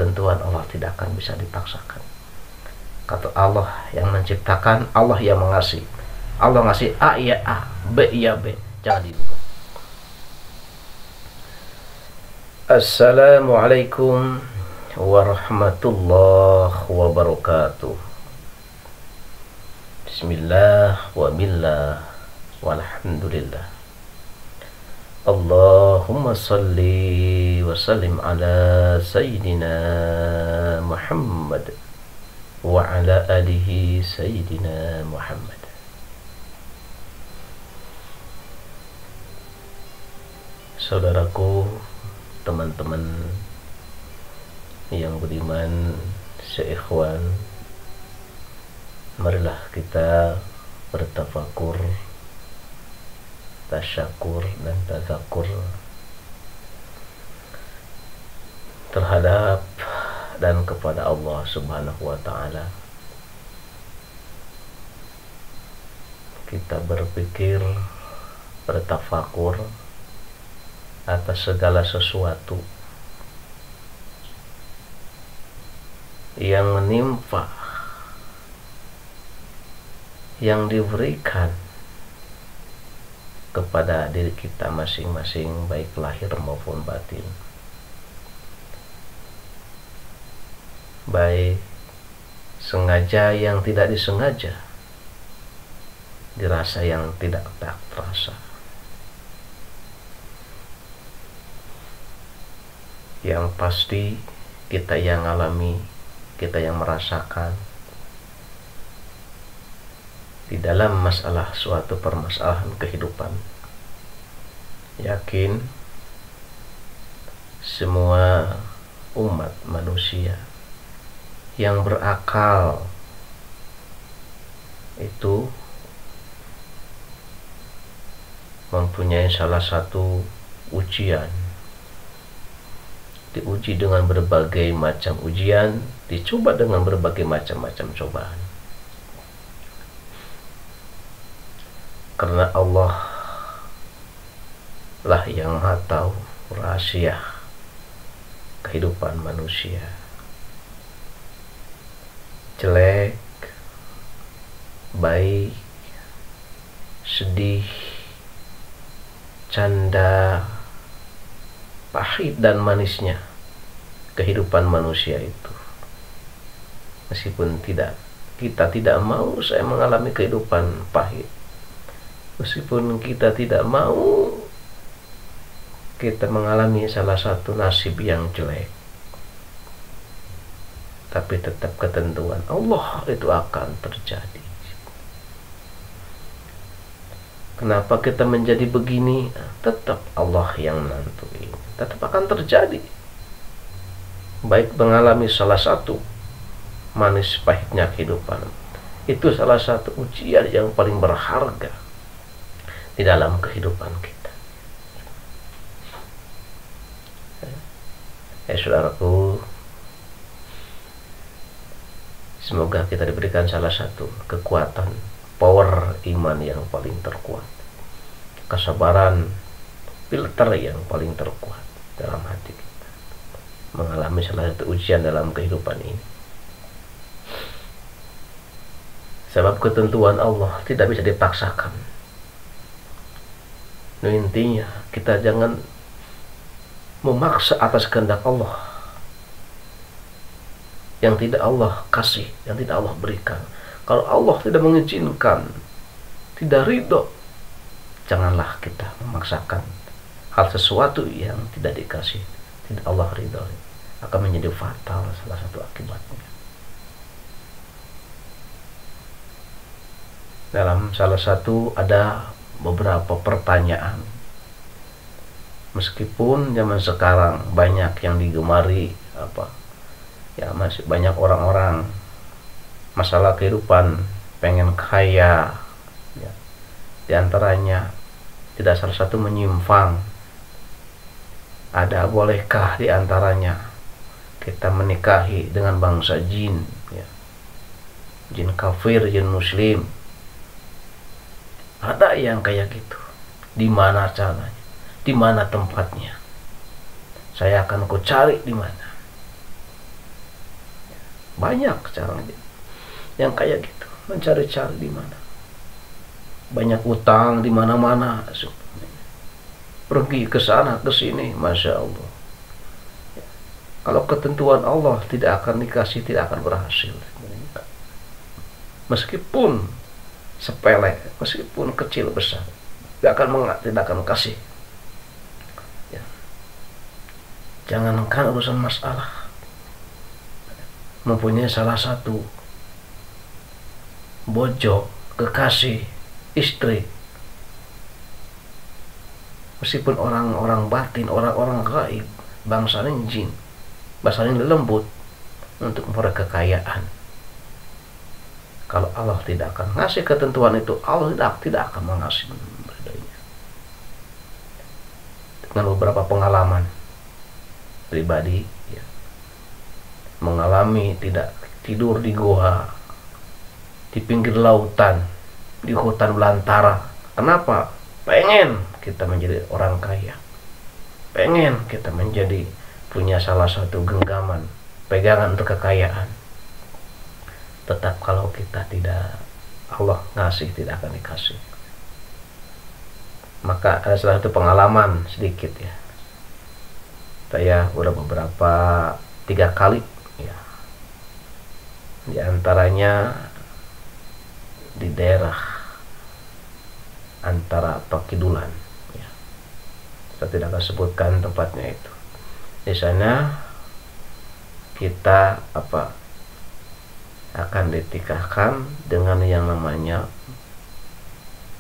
ketentuan Allah tidak akan bisa dipaksakan. Kata Allah yang menciptakan, Allah yang mengasihi. Allah ngasih A ya A, B ya B, jangan dirubah. Assalamualaikum warahmatullahi wabarakatuh. Bismillah wa billah walhamdulillah. Allahumma salli wa sallim ala sayyidina Muhammad wa ala alihi sayyidina Muhammad. Saudaraku, teman-teman yang beriman, seikhwan, marilah kita bertafakur, tasyakur dan tazakur terhadap dan kepada Allah Subhanahu wa ta'ala. Kita berpikir, bertafakur atas segala sesuatu yang menimpa, yang diberikan kepada diri kita masing-masing, baik lahir maupun batin, baik sengaja yang tidak disengaja, dirasa yang tidak terasa. Yang pasti kita yang alami, kita yang merasakan di dalam masalah suatu permasalahan kehidupan. Yakin semua umat manusia yang berakal itu mempunyai salah satu ujian. Diuji dengan berbagai macam ujian, dicoba dengan berbagai macam-macam cobaan. Karena Allah lah yang Maha tahu rahasia kehidupan manusia. Jelek, baik, sedih, canda, pahit dan manisnya kehidupan manusia itu. Meskipun kita tidak mau saya mengalami kehidupan pahit, meskipun kita tidak mau kita mengalami salah satu nasib yang jelek, tapi tetap ketentuan Allah itu akan terjadi. Kenapa kita menjadi begini? Tetap Allah yang menentuin. Tetap akan terjadi. Baik mengalami salah satu manis pahitnya kehidupan, itu salah satu ujian yang paling berharga di dalam kehidupan kita. Saudaraku, semoga kita diberikan salah satu kekuatan, power iman yang paling terkuat, kesabaran, filter yang paling terkuat dalam hati kita mengalami salah satu ujian dalam kehidupan ini. Sebab ketentuan Allah tidak bisa dipaksakan. Nah, intinya kita jangan memaksa atas kehendak Allah yang tidak Allah kasih, yang tidak Allah berikan. Kalau Allah tidak mengizinkan, tidak ridho, janganlah kita memaksakan hal sesuatu yang tidak dikasih, tidak Allah ridho. Akan menjadi fatal salah satu akibatnya. Dalam salah satu ada beberapa pertanyaan. Meskipun zaman sekarang banyak yang digemari, masih banyak orang-orang masalah kehidupan pengen kaya, ya. Di antaranya tidak salah satu menyimpang. Ada bolehkah di antaranya kita menikahi dengan bangsa jin, ya. Jin kafir, jin muslim. Ada yang kayak gitu. Di mana caranya? Di mana tempatnya? Saya akan ku cari di mana. Banyak sekarang yang kayak gitu, mencari-cari di mana. Banyak utang di mana-mana, pergi ke sana ke sini, masya Allah. Kalau ketentuan Allah tidak akan dikasih, tidak akan berhasil. Meskipun sepele, meskipun kecil besar, tidak akan kasih. Ya. Jangankan urusan masalah, mempunyai salah satu bojo, kekasih, istri, meskipun orang-orang batin, orang-orang gaib, bangsanya jin, bangsanya lembut, untuk mereka kekayaan. Kalau Allah tidak akan ngasih ketentuan itu, Allah tidak akan mengasih bedanya. Dengan beberapa pengalaman pribadi, ya, mengalami tidak tidur di goa, di pinggir lautan, di hutan belantara. Kenapa? Pengen kita menjadi orang kaya, pengen kita menjadi punya salah satu genggaman, pegangan untuk kekayaan. Tetap kalau kita tidak, Allah ngasih tidak akan dikasih. Maka ada salah satu pengalaman sedikit ya, saya udah beberapa 3 kali ya, di antaranya di daerah antara Pakidulan ya. Saya tidak akan sebutkan tempatnya itu. Di sana kita akan ditikahkan dengan yang namanya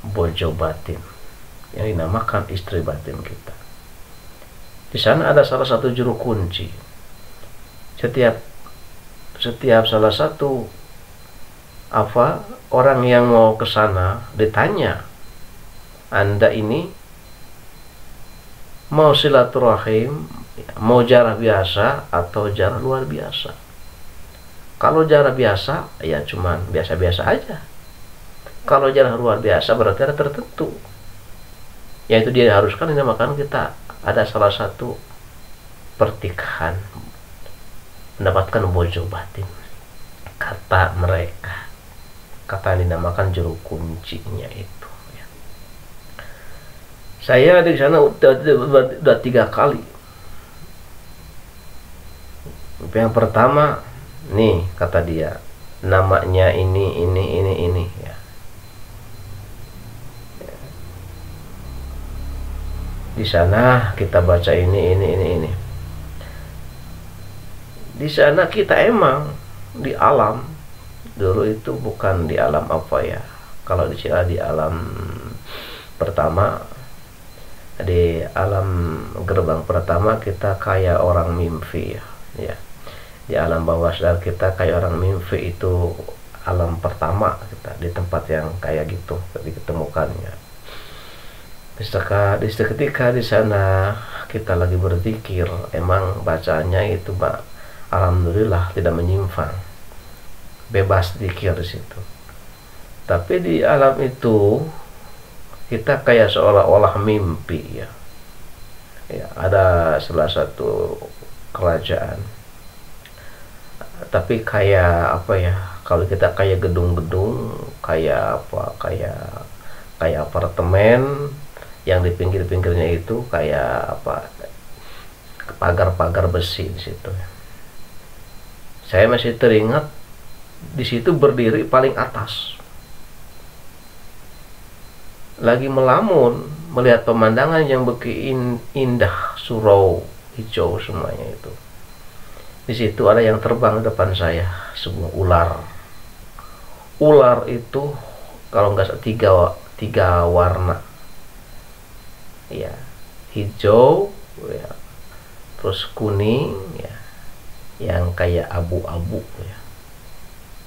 bojo batin, yang dinamakan istri batin kita. Di sana ada salah satu juru kunci. Setiap salah satu orang yang mau ke sana ditanya, Anda ini mau silaturahim, mau jarah biasa atau jarah luar biasa? Kalau jarah biasa, ya cuman biasa-biasa aja. Kalau jarah luar biasa berarti ada tertentu, yaitu dia haruskan dinamakan kita ada salah satu pertikahan, mendapatkan bojo batin, kata mereka, kata yang dinamakan juru kuncinya itu ya. Saya di sana udah 3 kali. Yang pertama nih, kata dia, namanya ini ya. Di sana kita baca ini. Di sana kita emang di alam, dulu itu bukan di alam kalau di alam pertama, di alam gerbang pertama kita kayak orang mimpi ya. Di alam bawah sadar kita kayak orang mimpi, itu alam pertama kita, di tempat yang kayak gitu ditemukannya. Ketika di sana kita lagi berzikir, emang bacanya itu alhamdulillah tidak menyimpang, bebas zikir di situ. Tapi di alam itu kita kayak seolah-olah mimpi ya. Ada salah satu kerajaan, tapi kayak kalau kita kayak gedung-gedung, kayak apartemen yang di pinggir-pinggirnya itu kayak pagar-pagar besi di situ. Saya masih teringat di situ berdiri paling atas, lagi melamun melihat pemandangan yang begitu indah, surau, hijau semuanya itu. Di situ ada yang terbang di depan saya, sebuah ular. Ular itu kalau nggak salah 3 warna. Ya, hijau ya, terus kuning ya, yang kayak abu-abu ya.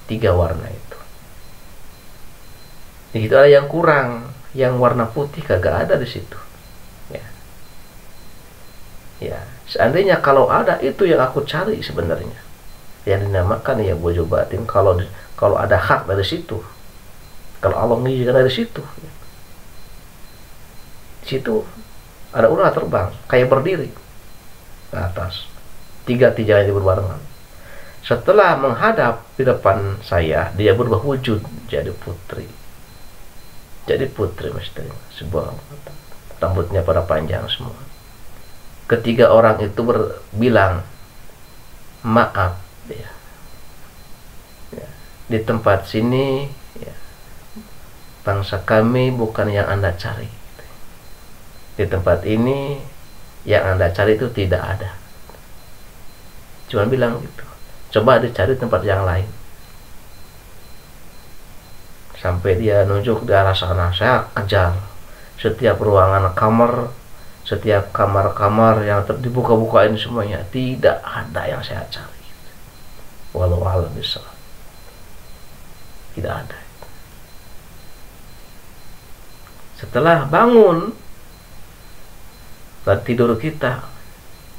3 warna itu. Di situ ada yang kurang, yang warna putih kagak ada di situ. Ya, seandainya kalau ada, itu yang aku cari sebenarnya, yang dinamakan ya bojo batin. Kalau ada hak dari situ, kalau Allah mengizinkan dari situ, di situ ada ular terbang kayak berdiri ke atas, 3 yang berbarengan. Setelah menghadap di depan saya, dia berubah wujud jadi putri. Jadi putri mesti sebuah rambutnya pada panjang semua. Ketiga orang itu bilang, maaf ya, di tempat sini ya, bangsa kami bukan yang Anda cari. Di tempat ini yang Anda cari itu tidak ada. Cuma bilang gitu. Coba dicari tempat yang lain. Sampai dia nunjuk di arah sana, saya kejar setiap ruangan kamar, setiap kamar-kamar yang dibuka-bukain semuanya, tidak ada yang saya cari. Walau alam bisa, tidak ada. Setelah bangun dari tidur kita,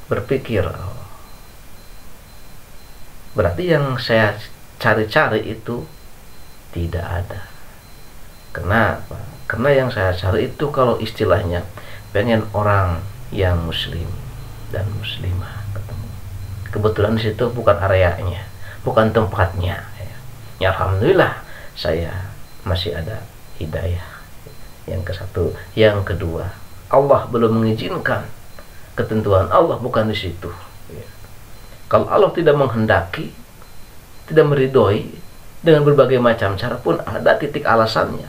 berpikir, berarti yang saya cari-cari itu tidak ada. Kenapa? Karena yang saya cari itu kalau istilahnya pengen orang yang muslim dan muslimah ketemu. Kebetulan di situ bukan areanya, bukan tempatnya. Ya, alhamdulillah saya masih ada hidayah. Yang ke satu, yang kedua, Allah belum mengizinkan. Ketentuan Allah bukan di situ. Kalau Allah tidak menghendaki, tidak meridhoi, dengan berbagai macam cara pun ada titik alasannya,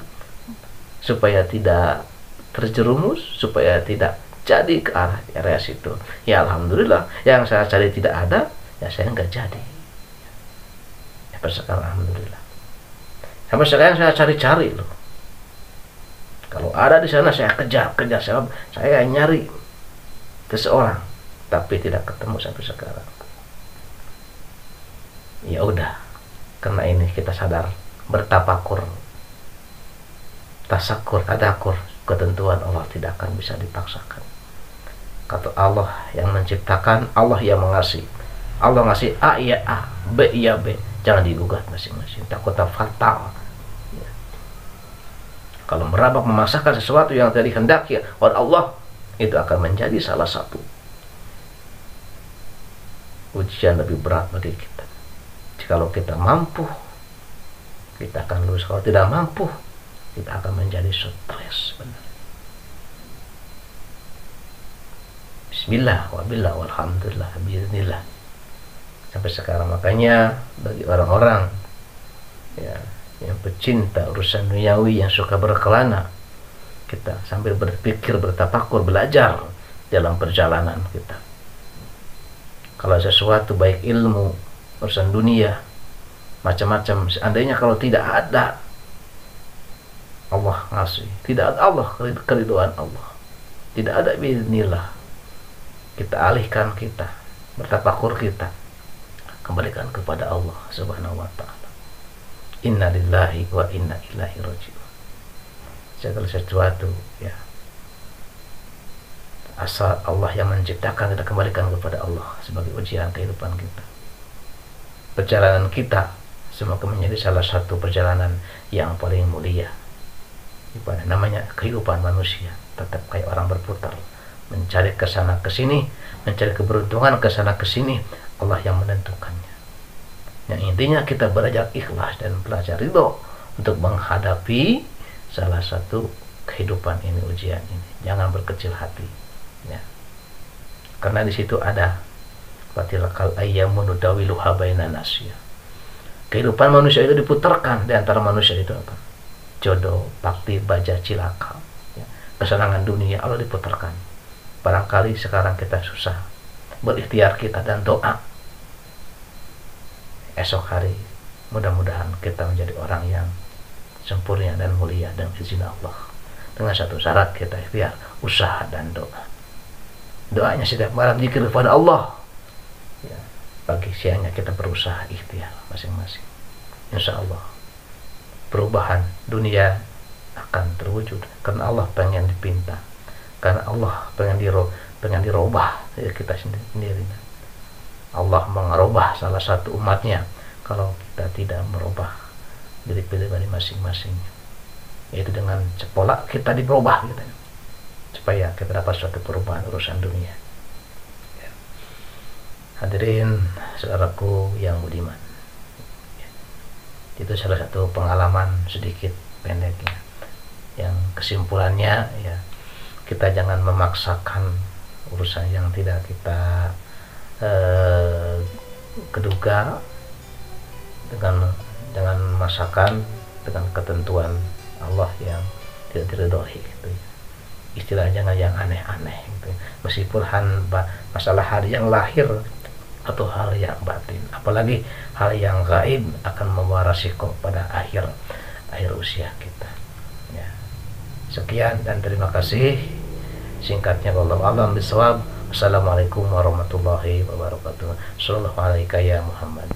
supaya tidak terjerumus, supaya tidak jadi ke arah area situ. Ya alhamdulillah, yang saya cari tidak ada, ya saya nggak jadi. Sampai sekarang alhamdulillah. Sampai sekarang saya cari-cari loh. Kalau ada di sana saya kejar, saya nyari seseorang, tapi tidak ketemu sampai sekarang. Ya udah, karena ini kita sadar, bertapakur, tasakur, tadakur, ketentuan Allah tidak akan bisa dipaksakan. Kata Allah yang menciptakan, Allah yang mengasih. Allah ngasih A ya A, B ya B, jangan digugat masing-masing, takutnya fatal. Ya. Kalau merabak memaksakan sesuatu yang tadi hendaki oleh Allah, itu akan menjadi salah satu ujian lebih berat bagi kita. Kalau kita mampu, kita akan lulus. Kalau tidak mampu, kita akan menjadi stres. Benar. Bismillah, wabillah, walhamdulillah, biiznillah. Sampai sekarang makanya bagi orang-orang ya, yang pecinta urusan duniawi, yang suka berkelana, kita sambil berpikir, bertafakur, belajar dalam perjalanan kita. Kalau sesuatu baik ilmu, urusan dunia, macam-macam, seandainya kalau tidak ada Allah ngasih, tidak ada Allah, keridhaan Allah, tidak ada biiznillah, kita alihkan, kita bertafakur, kita kembalikan kepada Allah Subhanahu wa ta'ala. Inna lillahi wa inna ilaihi raji'un. Segala sesuatu ya, asal Allah yang menciptakan, kita kembalikan kepada Allah sebagai ujian kehidupan kita. Perjalanan kita semoga menjadi salah satu perjalanan yang paling mulia. Ibadah namanya kehidupan manusia, tetap kayak orang berputar, mencari ke sana ke sini, mencari keberuntungan ke sana ke sini, Allah yang menentukannya. Yang intinya kita belajar ikhlas dan belajar ridho untuk menghadapi salah satu kehidupan ini, ujian ini. Jangan berkecil hati ya. Karena di situ ada fatilakal ayyamu nudawiluha bainan nas. Kehidupan manusia itu diputarkan di antara manusia itu apa? Jodoh, bakti, baja, cilaka ya. Kesenangan dunia Allah diputarkan. Barangkali sekarang kita susah, berikhtiar kita dan doa, esok hari mudah-mudahan kita menjadi orang yang sempurna dan mulia dan izin Allah. Dengan satu syarat, kita ikhtiar, usaha dan doa. Doanya setiap malam zikir kepada Allah ya. Pagi siangnya kita berusaha ikhtiar masing-masing. Insya Allah perubahan dunia akan terwujud, karena Allah pengen dipinta, karena Allah pengen dirubah ya, kita sendiri. Allah mengubah salah satu umatnya kalau kita tidak merubah diri pribadi masing-masing, yaitu dengan pola kita diubah gitu, supaya kita dapat suatu perubahan urusan dunia ya. Hadirin saudaraku yang budiman, itu salah satu pengalaman sedikit pendek ya, yang kesimpulannya ya, kita jangan memaksakan urusan yang tidak kita keduga, dengan masakan dengan ketentuan Allah yang tidak diridhoi gitu ya. Istilahnya jangan yang aneh-aneh gitu. Meskipun masalah hal yang lahir atau hal yang batin, apalagi hal yang gaib akan membawa resiko pada akhir usia kita ya. Sekian dan terima kasih. Singkatnya, wallahu a'lam bishawab. Assalamualaikum warahmatullahi wabarakatuh. Sallallahu alaihi ya Muhammad.